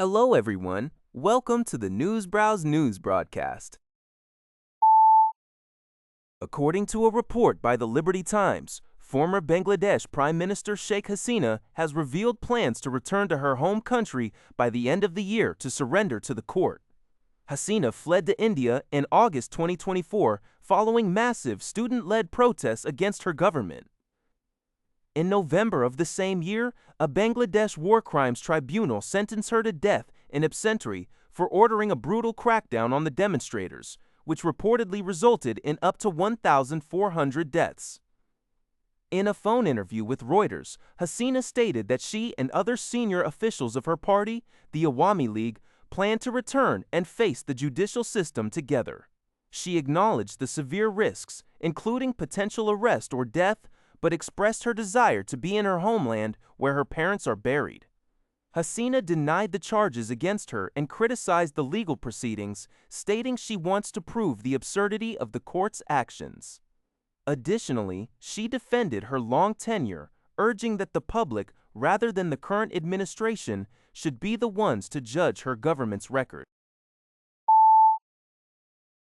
Hello, everyone. Welcome to the Newsbrowse News broadcast. According to a report by the Liberty Times, former Bangladesh Prime Minister Sheikh Hasina has revealed plans to return to her home country by the end of the year to surrender to the court. Hasina fled to India in August 2024 following massive student-led protests against her government. In November of the same year, a Bangladesh war crimes tribunal sentenced her to death in absentia for ordering a brutal crackdown on the demonstrators, which reportedly resulted in up to 1,400 deaths. In a phone interview with Reuters, Hasina stated that she and other senior officials of her party, the Awami League, plan to return and face the judicial system together. She acknowledged the severe risks, including potential arrest or death, but expressed her desire to be in her homeland where her parents are buried. Hasina denied the charges against her and criticized the legal proceedings, stating she wants to prove the absurdity of the court's actions. Additionally, she defended her long tenure, urging that the public, rather than the current administration, should be the ones to judge her government's record.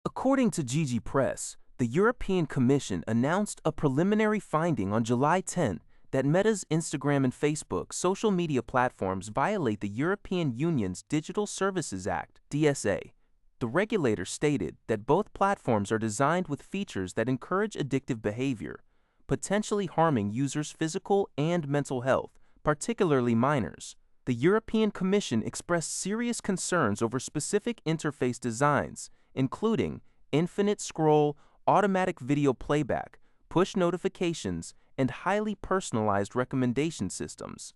According to Yaghi Press, the European Commission announced a preliminary finding on July 10 that Meta's Instagram and Facebook social media platforms violate the European Union's Digital Services Act, DSA. The regulator stated that both platforms are designed with features that encourage addictive behavior, potentially harming users' physical and mental health, particularly minors. The European Commission expressed serious concerns over specific interface designs, including infinite scroll, automatic video playback, push notifications, and highly personalized recommendation systems.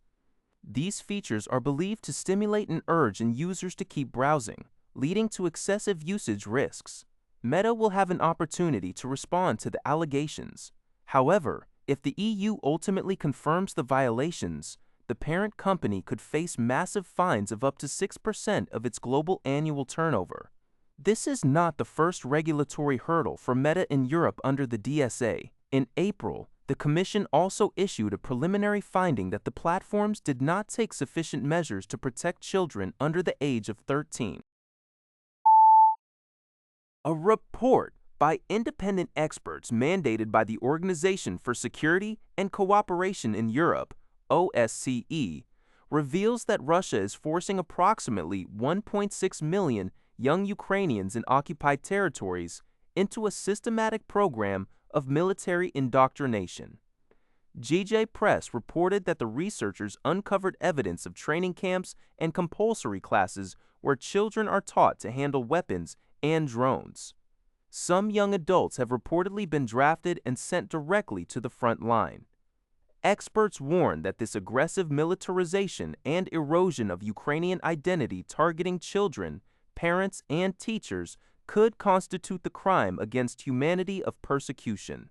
These features are believed to stimulate an urge in users to keep browsing, leading to excessive usage risks. Meta will have an opportunity to respond to the allegations. However, if the EU ultimately confirms the violations, the parent company could face massive fines of up to 6% of its global annual turnover. This is not the first regulatory hurdle for Meta in Europe under the DSA. In April, the Commission also issued a preliminary finding that the platforms did not take sufficient measures to protect children under the age of 13. A report by independent experts mandated by the Organization for Security and Cooperation in Europe, OSCE, reveals that Russia is forcing approximately 1.6 million young Ukrainians in occupied territories into a systematic program of military indoctrination. GJ Press reported that the researchers uncovered evidence of training camps and compulsory classes where children are taught to handle weapons and drones. Some young adults have reportedly been drafted and sent directly to the front line. Experts warn that this aggressive militarization and erosion of Ukrainian identity targeting children, parents, and teachers could constitute the crime against humanity of persecution.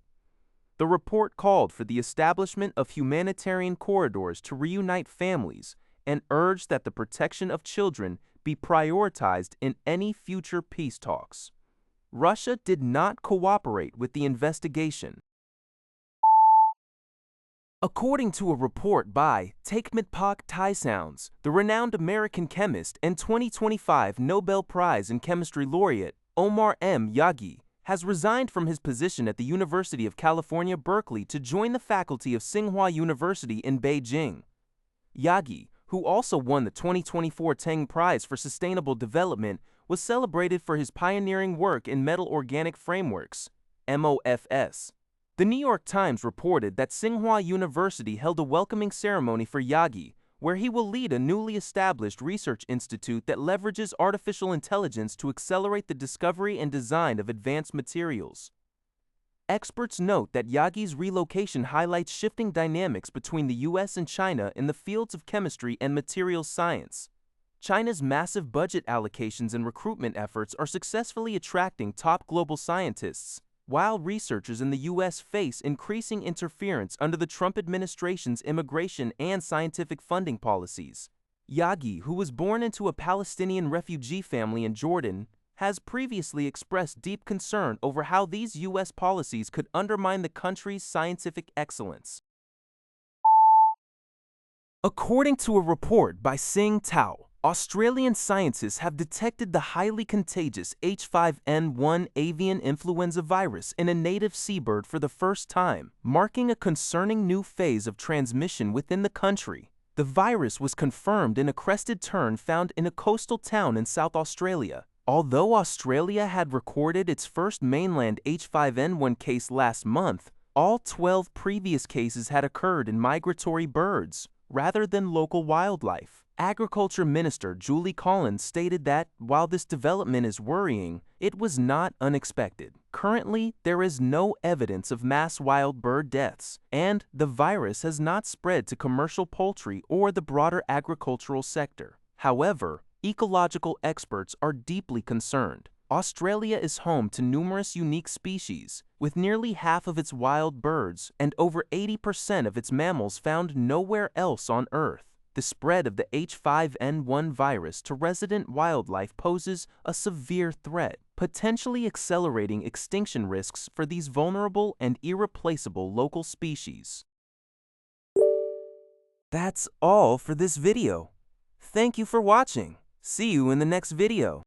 The report called for the establishment of humanitarian corridors to reunite families and urged that the protection of children be prioritized in any future peace talks. Russia did not cooperate with the investigation. According to a report by Takmitpak Taisounds, the renowned American chemist and 2025 Nobel Prize in Chemistry laureate Omar Yaghi has resigned from his position at the University of California, Berkeley to join the faculty of Tsinghua University in Beijing. Yaghi, who also won the 2024 Tang Prize for Sustainable Development, was celebrated for his pioneering work in metal organic frameworks, MOFS. The New York Times reported that Tsinghua University held a welcoming ceremony for Yaghi, where he will lead a newly established research institute that leverages artificial intelligence to accelerate the discovery and design of advanced materials. Experts note that Yaghi's relocation highlights shifting dynamics between the U.S. and China in the fields of chemistry and materials science. China's massive budget allocations and recruitment efforts are successfully attracting top global scientists, while researchers in the U.S. face increasing interference under the Trump administration's immigration and scientific funding policies. Yaghi, who was born into a Palestinian refugee family in Jordan, has previously expressed deep concern over how these U.S. policies could undermine the country's scientific excellence. According to a report by Sing Tao, Australian scientists have detected the highly contagious H5N1 avian influenza virus in a native seabird for the first time, marking a concerning new phase of transmission within the country. The virus was confirmed in a crested tern found in a coastal town in South Australia. Although Australia had recorded its first mainland H5N1 case last month, all 12 previous cases had occurred in migratory birds, rather than local wildlife. Agriculture Minister Julie Collins stated that, while this development is worrying, it was not unexpected. Currently, there is no evidence of mass wild bird deaths, and the virus has not spread to commercial poultry or the broader agricultural sector. However, ecological experts are deeply concerned. Australia is home to numerous unique species, with nearly half of its wild birds and over 80% of its mammals found nowhere else on Earth. The spread of the H5N1 virus to resident wildlife poses a severe threat, potentially accelerating extinction risks for these vulnerable and irreplaceable local species. That's all for this video. Thank you for watching. See you in the next video.